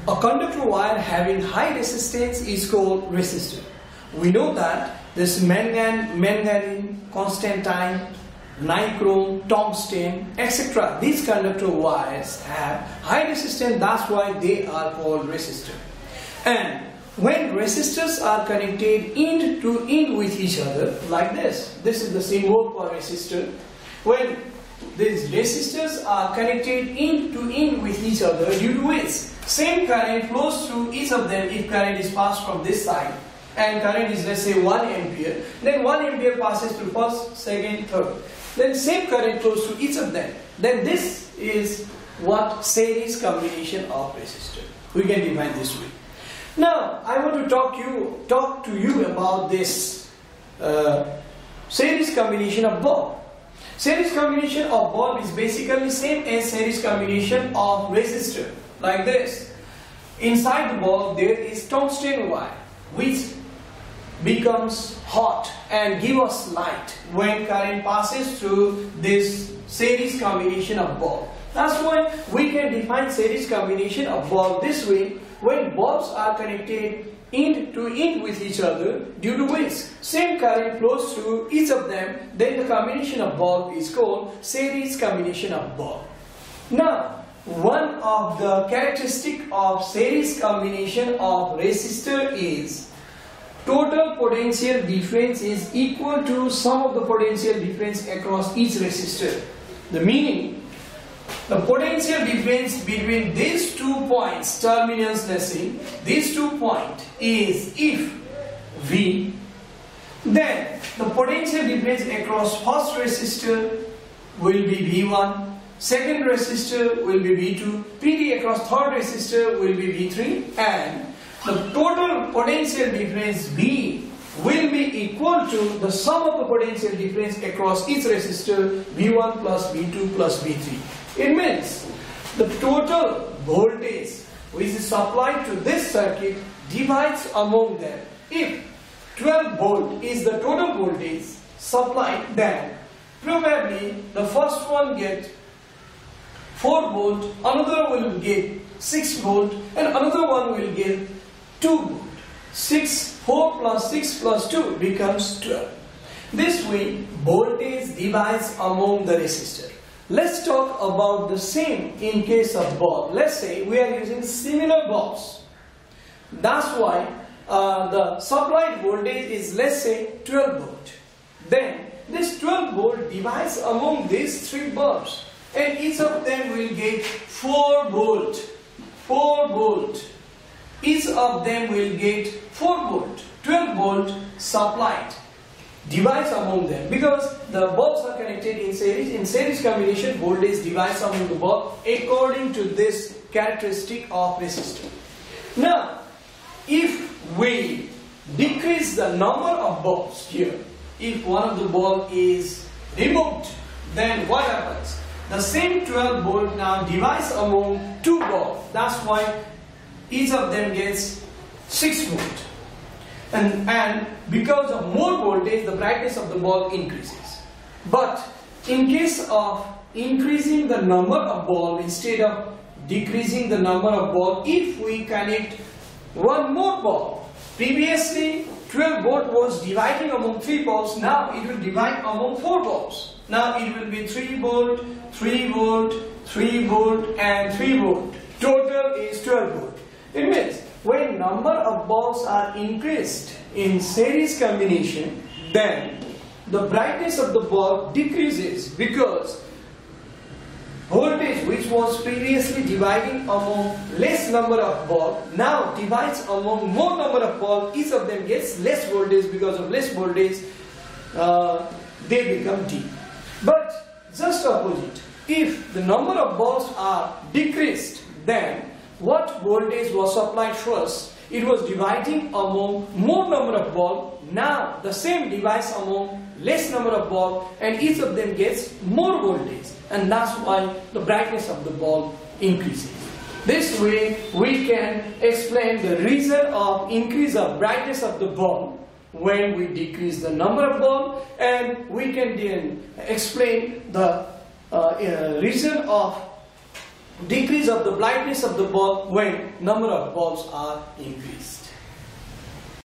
A conductor wire having high resistance is called resistor. We know that this manganese, constantine, nichrome, tungsten, etc. These conductor wires have high resistance, that's why they are called resistor. And when resistors are connected end to end with each other, like this is the symbol for resistor. When these resistors are connected end to end with each other, due to which same current flows through each of them. If current is passed from this side and current is, let's say, 1 ampere, then 1 ampere passes through first, second, third. Then same current flows through each of them. Then this is what series combination of resistor. We can define this way. Now I want to talk to you about this series combination of bulb. Series combination of bulb is basically same as series combination of resistor. Like this. Inside the bulb there is tungsten wire which becomes hot and give us light when current passes through this series combination of bulb. That's why we can define series combination of bulb this way. When bulbs are connected end to end with each other, due to which same current flows through each of them, then the combination of bulb is called series combination of bulb. Now, one of the characteristic of series combination of resistor is total potential difference is equal to sum of the potential difference across each resistor. The meaning, the potential difference between these 2 points, terminals, let's say, these 2 points is if V, then the potential difference across first resistor will be V1, second resistor will be V2, PD across third resistor will be V3, and the total potential difference V will be equal to the sum of the potential difference across each resistor V1 plus V2 plus V3. It means the total voltage which is supplied to this circuit divides among them. If 12 volt is the total voltage supplied, then probably the first one get 4 volt, another will get 6 volt, and another one will get 2 volt. 4 plus 6 plus 2 becomes 12. This way voltage divides among the resistor. Let's talk about the same in case of bulb. Let's say we are using similar bulbs. That's why the supplied voltage is, let's say, 12 volt. Then this 12 volt divides among these 3 bulbs, and each of them will get 4 volt. 4 volt. Each of them will get 4 volt. 12 volt supplied. Divides among them because the bulbs are connected in series. In series combination, voltage divides among the bulb according to this characteristic of resistor. Now, if we decrease the number of bulbs here, if one of the bulb is removed, then what happens? The same 12 volt now divides among 2 bulbs. That's why each of them gets 6 volt. And because of more voltage, the brightness of the bulb increases. But in case of increasing the number of bulb instead of decreasing the number of bulb, if we connect one more bulb, previously 12 volt was dividing among 3 bulbs, now it will divide among 4 bulbs. Now it will be 3 volt, 3 volt, 3 volt and 3 volt. Total is 12 volt. It means when number of bulbs are increased in series combination, then the brightness of the bulb decreases because voltage which was previously dividing among less number of bulb now divides among more number of bulb. Each of them gets less voltage. Because of less voltage they become dim. But just opposite, if the number of bulbs are decreased, then what voltage was supplied first? It was dividing among more number of bulb. Now the same divides among less number of bulb, and each of them gets more voltage, and that's why the brightness of the bulb increases. This way we can explain the reason of increase of brightness of the bulb when we decrease the number of bulb, and we can then explain the reason of decrease of the brightness of the bulb when number of bulbs are increased.